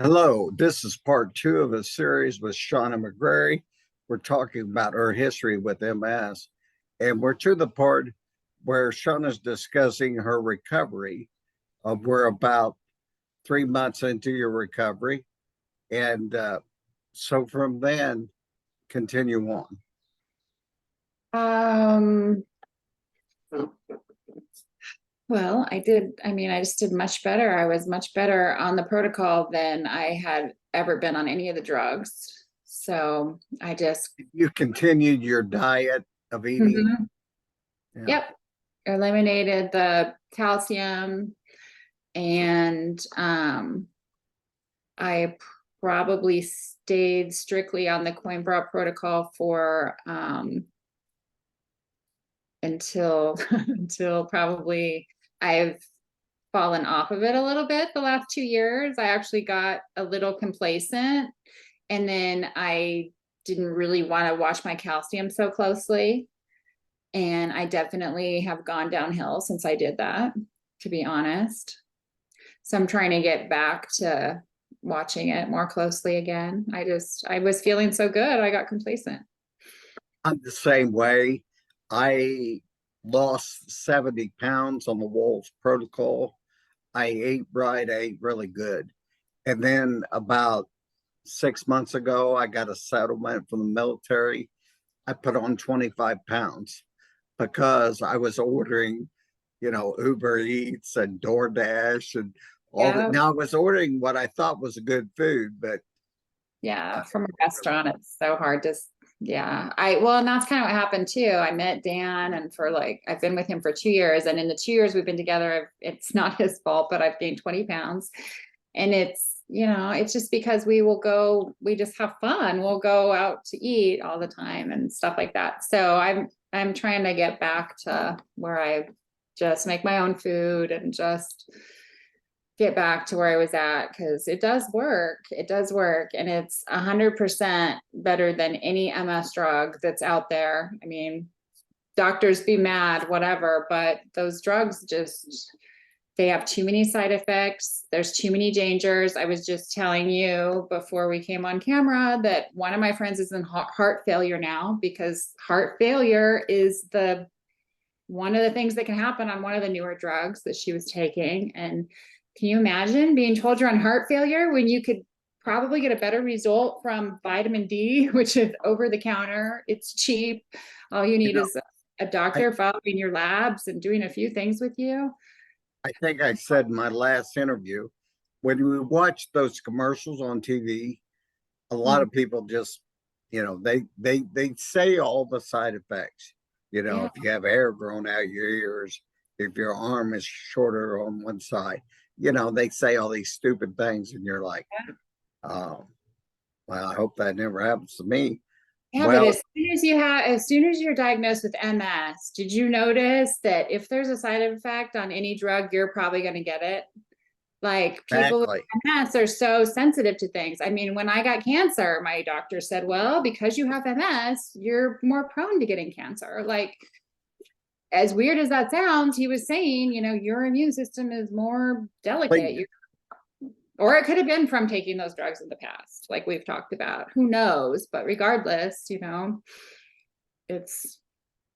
Hello, this is part two of a series with Shawna McGarry. We're talking about her history with MS, and we're to the part where Shawna's discussing her recovery. We're about 3 months into your recovery, and so from then, continue on. Um, well, I just did much better. I was much better on the protocol than I had ever been on any of the drugs. So I just, You continued your diet of eating. Mhm. Yeah. Yep, eliminated the calcium and I probably stayed strictly on the coimbra protocol for until until probably I've fallen off of it a little bit the last 2 years. I actually got a little complacent, and then I didn't really want to watch my calcium so closely. And I definitely have gone downhill since I did that, to be honest. So I'm trying to get back to watching it more closely again. I was feeling so good, I got complacent. I'm the same way. I lost 70 pounds on the Wolves protocol. I ate right, I ate really good. And then about 6 months ago, I got a settlement from the military. I put on 25 pounds because I was ordering, Uber Eats and DoorDash and all that. Yeah. Now I was ordering what I thought was a good food, but Yeah, I from a restaurant, it's so hard to, yeah. Well, and that's kind of what happened too. I met Dan, and I've been with him for 2 years, and in the 2 years we've been together, it's not his fault, but I've gained 20 pounds. And it's just because we just have fun. We'll go out to eat all the time and stuff like that. So I'm trying to get back to where I just make my own food and just get back to where I was at, because it does work. It does work. And it's 100% better than any MS drug that's out there. I mean, doctors be mad, whatever, but those drugs they have too many side effects. There's too many dangers. I was just telling you before we came on camera that one of my friends is in heart failure now, because heart failure is one of the things that can happen on one of the newer drugs that she was taking. And can you imagine being told you're on heart failure when you could probably get a better result from vitamin D, which is over the counter? It's cheap. All you you need know, is a I, doctor following your labs and doing a few things with you. I think I said in my last interview, when we watch those commercials on TV, a lot Mhm. of people just, they say all the side effects. Yeah. If you have hair growing out your ears, if your arm is shorter on one side, they say all these stupid things, and you're like, oh, well, I hope that never happens to me. Yeah, but Well, as soon as you're diagnosed with MS, did you notice that if there's a side effect on any drug, you're probably going to get it? Like, people with exactly. MS are so sensitive to things. I mean, when I got cancer, my doctor said, well, because you have MS, you're more prone to getting cancer. Like, as weird as that sounds, he was saying, your immune system is more delicate. Or it could have been from taking those drugs in the past, like we've talked about. Who knows? But regardless, it's,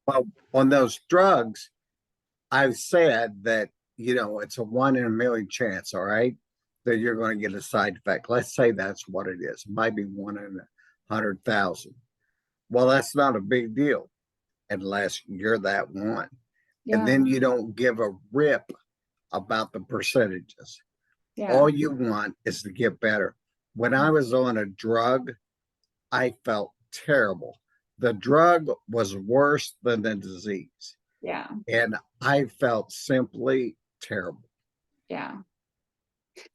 Well, on those drugs, I've said that, it's a 1 in a million chance, all right, that you're going to get a side effect. Let's say that's what it is. It might be 1 in 100,000. Well, that's not a big deal unless you're that one. And yeah, then you don't give a rip about the percentages. yeah, All you want is to get better. When I was on a drug, I felt terrible. The drug was worse than the disease, yeah, and I felt simply terrible. yeah.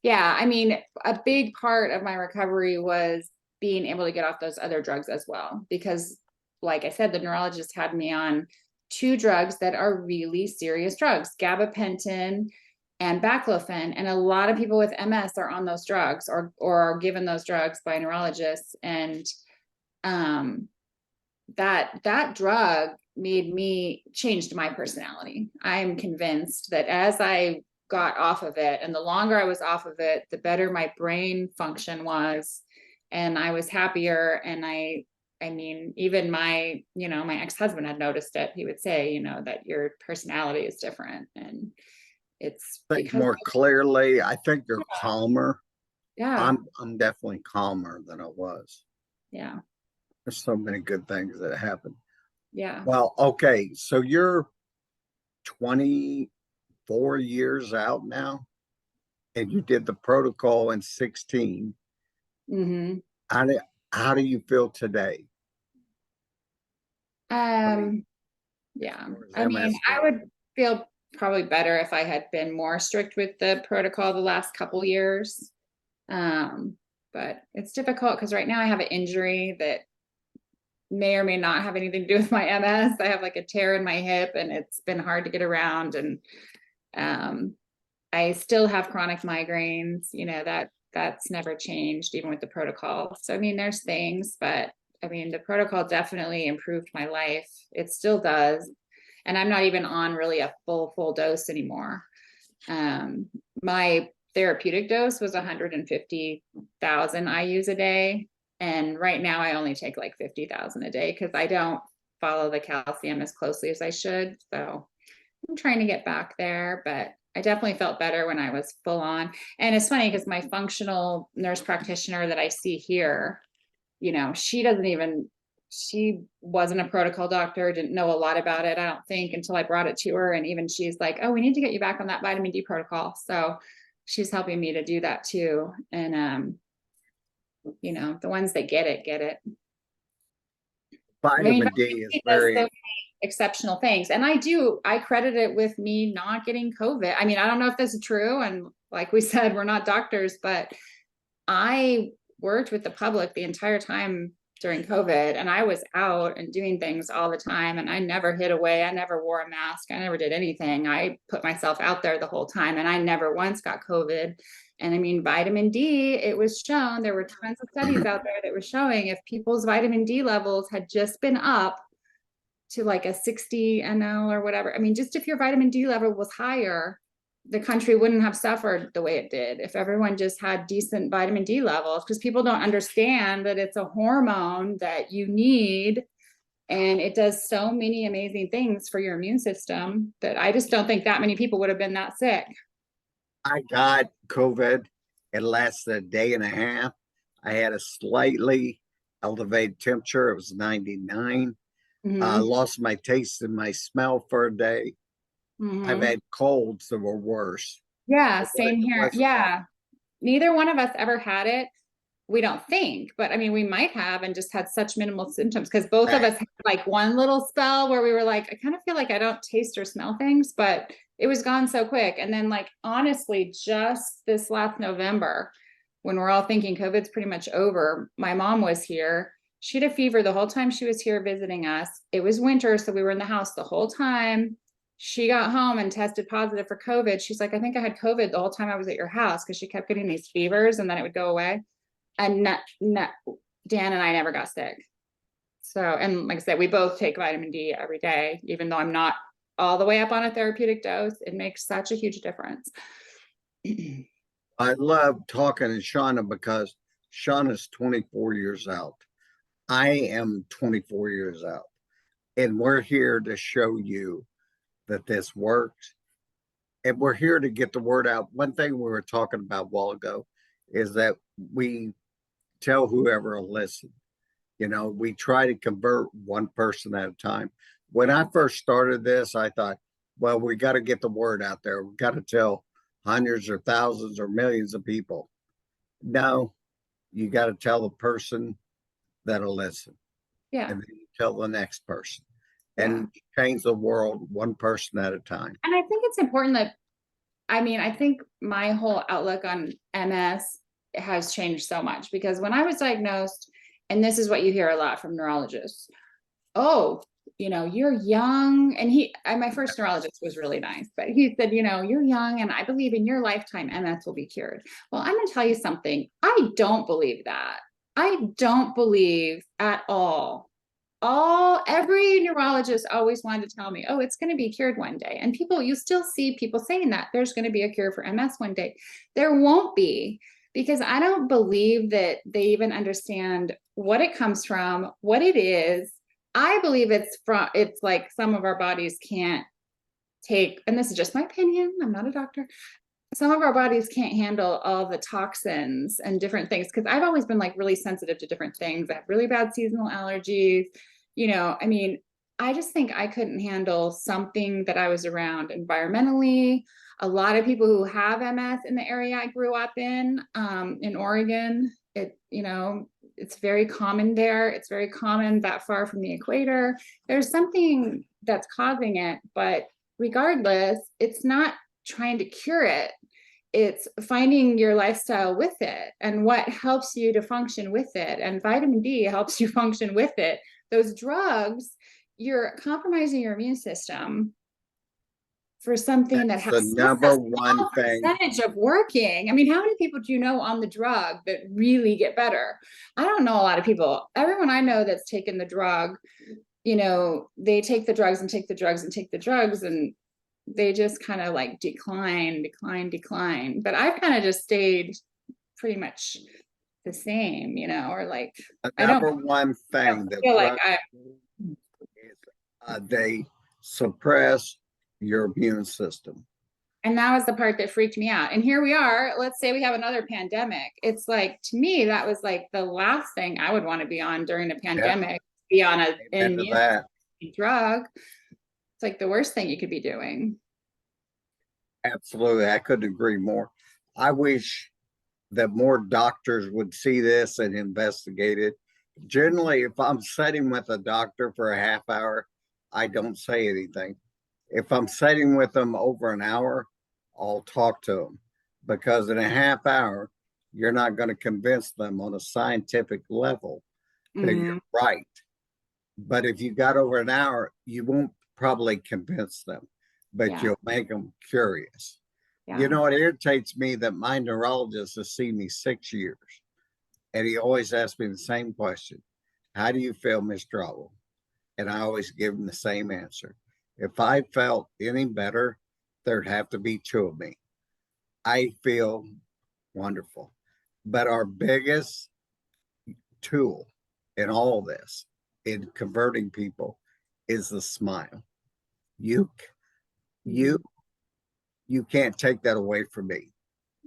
Yeah, I mean, a big part of my recovery was being able to get off those other drugs as well. Because, like I said, the neurologist had me on two drugs that are really serious drugs, gabapentin and baclofen. And a lot of people with MS are on those drugs, or are given those drugs by neurologists. And um, that drug changed my personality. I'm convinced that as I got off of it. And the longer I was off of it, the better my brain function was. And I was happier. And I mean, even my, my ex-husband had noticed it. He would say, that your personality is different. And it's Think because, more clearly. I think you're calmer. yeah, I'm definitely calmer than I was. yeah, There's so many good things that happen. yeah. Well, okay, so you're 24 years out now, and you did the protocol in 16. Hmm. How do, how do you feel today? I mean, Um, yeah. as far as I mean, MS I goes. would feel probably better if I had been more strict with the protocol the last couple years. Um, but it's difficult because right now I have an injury that may or may not have anything to do with my MS. I have like a tear in my hip and it's been hard to get around. And um, I still have chronic migraines, that's never changed even with the protocol. So, I mean, there's things, but I mean, the protocol definitely improved my life. It still does. And I'm not even on really a full dose anymore. My therapeutic dose was 150,000 IUs a day. And right now I only take like 50,000 a day because I don't follow the calcium as closely as I should. So I'm trying to get back there, but I definitely felt better when I was full on. And it's funny because my functional nurse practitioner that I see here, she wasn't a protocol doctor, didn't know a lot about it, I don't think, until I brought it to her. And even she's like, oh, we need to get you back on that vitamin D protocol. So she's helping me to do that too. And, the ones that get it, get it. I mean, Vitamin D vitamin is D does so very, many exceptional things. And I credit it with me not getting COVID. I mean, I don't know if this is true. And like we said, we're not doctors, but I worked with the public the entire time during COVID, and I was out and doing things all the time, and I never hid away. I never wore a mask. I never did anything. I put myself out there the whole time, and I never once got COVID. And I mean, vitamin D, it was shown, there were tons of studies out there that were showing if people's vitamin D levels had just been up to like a 60 ml or whatever. I mean, just if your vitamin D level was higher, the country wouldn't have suffered the way it did if everyone just had decent vitamin D levels, because people don't understand that it's a hormone that you need and it does so many amazing things for your immune system that I just don't think that many people would have been that sick. I got COVID. It lasted a day and a half. I had a slightly elevated temperature. It was 99. I Mm-hmm. lost my taste and my smell for a day. I've Mm-hmm. had colds that were worse. Yeah, It same here. wasn't like, Yeah. Neither one of us ever had it. We don't think, but I mean, we might have and just had such minimal symptoms because both of right. us had like one little spell where we were like, I kind of feel like I don't taste or smell things, but it was gone so quick. And then, like, honestly, just this last November, when we're all thinking COVID's pretty much over, my mom was here. She had a fever the whole time she was here visiting us. It was winter, so we were in the house the whole time. She got home and tested positive for COVID. She's like, I think I had COVID the whole time I was at your house because she kept getting these fevers and then it would go away. And Dan and I never got sick. So, and like I said, we both take vitamin D every day, even though I'm not all the way up on a therapeutic dose. It makes such a huge difference. I love talking to Shawna because Shawna's 24 years out. I am 24 years out. And we're here to show you that this works. And we're here to get the word out. One thing we were talking about a while ago is that we tell whoever will listen. We try to convert one person at a time. When I first started this, I thought, well, we got to get the word out there. We got to tell hundreds or thousands or millions of people. No, you got to tell the person that'll listen, Yeah. and then you tell the next person, Yeah. and change the world one person at a time. And I think it's important that, I mean, I think my whole outlook on MS has changed so much because when I was diagnosed, and this is what you hear a lot from neurologists, oh, you're young. And my first neurologist was really nice, but he said, you're young and I believe in your lifetime MS will be cured. Well, I'm going to tell you something. I don't believe that. I don't believe at all every neurologist always wanted to tell me, oh, it's going to be cured one day. And you still see people saying that there's going to be a cure for MS one day. There won't be, because I don't believe that they even understand what it comes from, what it is. I believe it's like some of our bodies can't take, and this is just my opinion, I'm not a doctor, some of our bodies can't handle all the toxins and different things, because I've always been like really sensitive to different things. I have really bad seasonal allergies. I mean, I just think I couldn't handle something that I was around environmentally. A lot of people who have MS in the area I grew up in Oregon, it's very common there. It's very common that far from the equator. There's something that's causing it, but regardless, it's not trying to cure it. It's finding your lifestyle with it and what helps you to function with it. And vitamin D helps you function with it. Those drugs, you're compromising your immune system for something that That's has the number a one small thing. percentage of working. I mean, how many people do you know on the drug that really get better? I don't know a lot of people. Everyone I know that's taken the drug, they take the drugs and take the drugs and take the drugs, and they just kind of like decline. But I've kind of just stayed pretty much the same, or like, The I don't number one thing that feel like they suppress your immune system. and that was the part that freaked me out. And here we are, let's say we have another pandemic. It's like, to me, that was like the last thing I would want to be on during a pandemic, be on an immune drug. It's like the worst thing you could be doing. Absolutely. I couldn't agree more. I wish that more doctors would see this and investigate it. Generally, if I'm sitting with a doctor for a half hour, I don't say anything. If I'm sitting with them over an hour, I'll talk to them, because in a half hour, you're not going to convince them on a scientific level that you're right. But if you got over an hour, you won't probably convince them, but you'll make them curious. Yeah. It irritates me that my neurologist has seen me 6 years, and he always asks me the same question: how do you feel, Mr. Otwell? And I always give him the same answer. If I felt any better, there'd have to be two of me. I feel wonderful. But our biggest tool in all this, in converting people, is the smile. You can't take that away from me,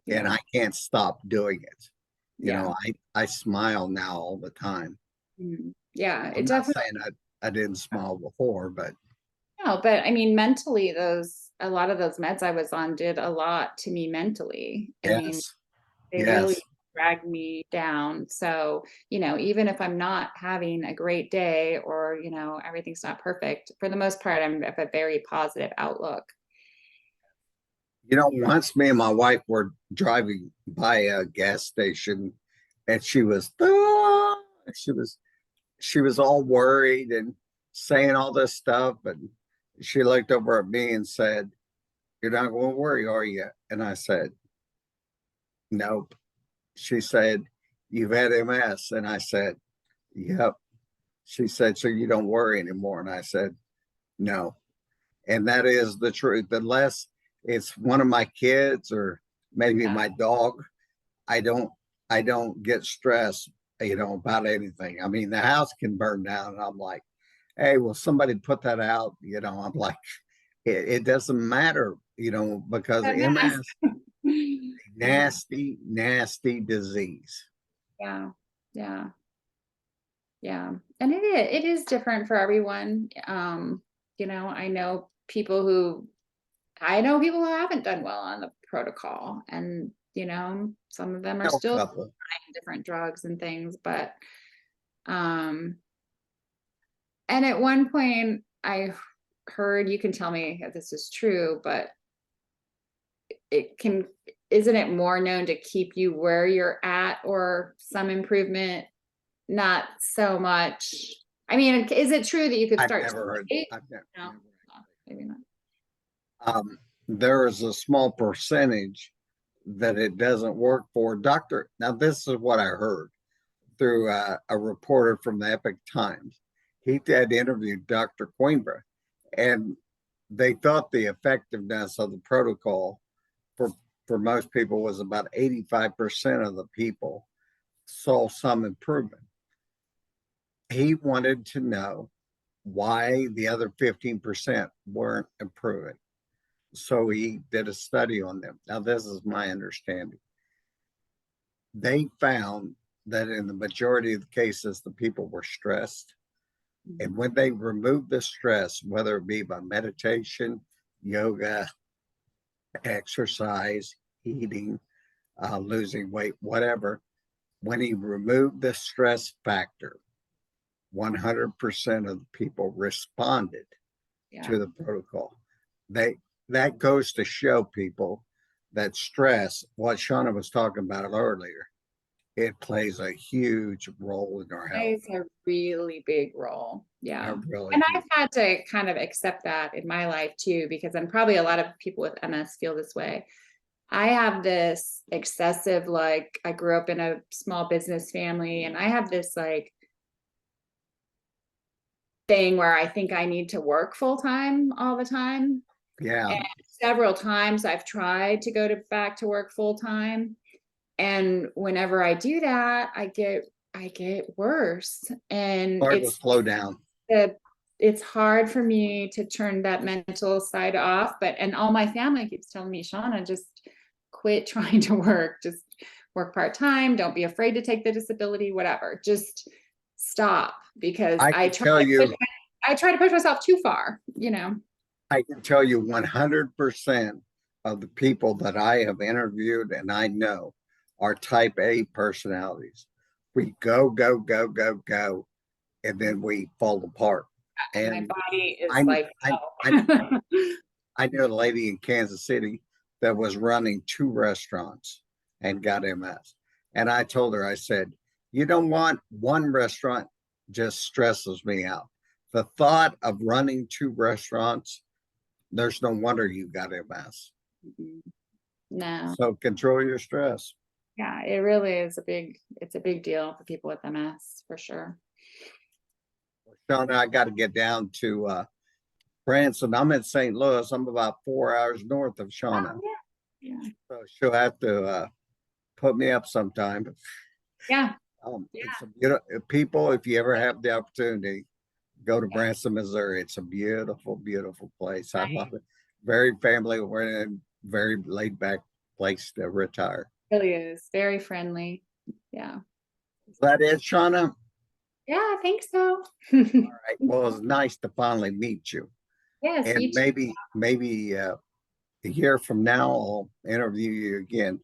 and I can't stop doing it. I smile now all the time. Yeah, I'm not saying I didn't smile before, but no, but I mean, mentally, a lot of those meds I was on did a lot to me mentally. I mean, they really dragged me down. So, even if I'm not having a great day, or, everything's not perfect, for the most part, I'm of a very positive outlook. Once me and my wife were driving by a gas station, and she was all worried and saying all this stuff, and she looked over at me and said, "You're not going to worry, are you?" And I said, "Nope." She said, "You've had MS." And I said, "Yep." She said, "So you don't worry anymore?" And I said, "No." And that is the truth. Unless it's one of my kids or maybe my dog, I don't get stressed, about anything. I mean, the house can burn down, and I'm like, hey, will somebody put that out? I'm like, it doesn't matter, because MS, nasty, nasty disease. Yeah. And it is different for everyone. I know people who haven't done well on the protocol, and some of them are still trying different drugs and things, but and at one point I heard, you can tell me if this is true, but isn't it more known to keep you where you're at, or some improvement, not so much? I mean, is it true that you could start? I've never. No, maybe not. There is a small percentage that it doesn't work for. Now, this is what I heard through a reporter from the Epic Times. he had interviewed Dr. Coimbra, and they thought the effectiveness of the protocol for for most people was about 85% of the people saw some improvement. He wanted to know why the other 15% weren't improving. So he did a study on them. Now, this is my understanding. They found that in the majority of the cases, the people were stressed. And when they removed the stress, whether it be by meditation, yoga, exercise, eating, losing weight, whatever, when he removed the stress factor, 100% of the people responded to the protocol. That goes to show people that stress, what Shawna was talking about earlier, it plays a huge role in our health. Plays a really big role. Yeah. Really And do. I've had to kind of accept that in my life too, because I'm probably a lot of people with MS feel this way. I have this excessive, like, I grew up in a small business family, and I have this like thing where I think I need to work full time all the time. Yeah. And several times I've tried to go back to work full time. And whenever I do that, I get worse. And Hard to slow down. It's hard for me to turn that mental side off. And all my family keeps telling me, Shawna, just quit trying to work. Just work part-time. Don't be afraid to take the disability, whatever. Just stop, because I try to push myself too far, you know. I can tell you 100% of the people that I have interviewed and I know are type A personalities. We go, go, go, go, go, and then we fall apart. And my body is I knew a lady in Kansas City that was running 2 restaurants and got MS. And I told her, I said, you don't want one restaurant, just stresses me out. The thought of running 2 restaurants, there's no wonder you got MS. No. So control your stress. Yeah, it really is it's a big deal for people with MS, for sure. Shawna, I got to get down to Branson. I'm in St. Louis. I'm about 4 hours north of Shawna. Oh, yeah. So she'll have to put me up sometime. Yeah. It's a beautiful, people, if you ever have the opportunity, go to Branson, Missouri. It's a beautiful, beautiful place. I love it. Very family oriented, very laid back place to retire. It really is very friendly. Yeah. Is that it, Shawna? Yeah, I think so. All right. Well, it's nice to finally meet you. Yes. And maybe a year from now, I'll interview you again.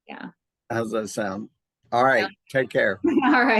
Yeah. How's that sound? All right. Take care. All right.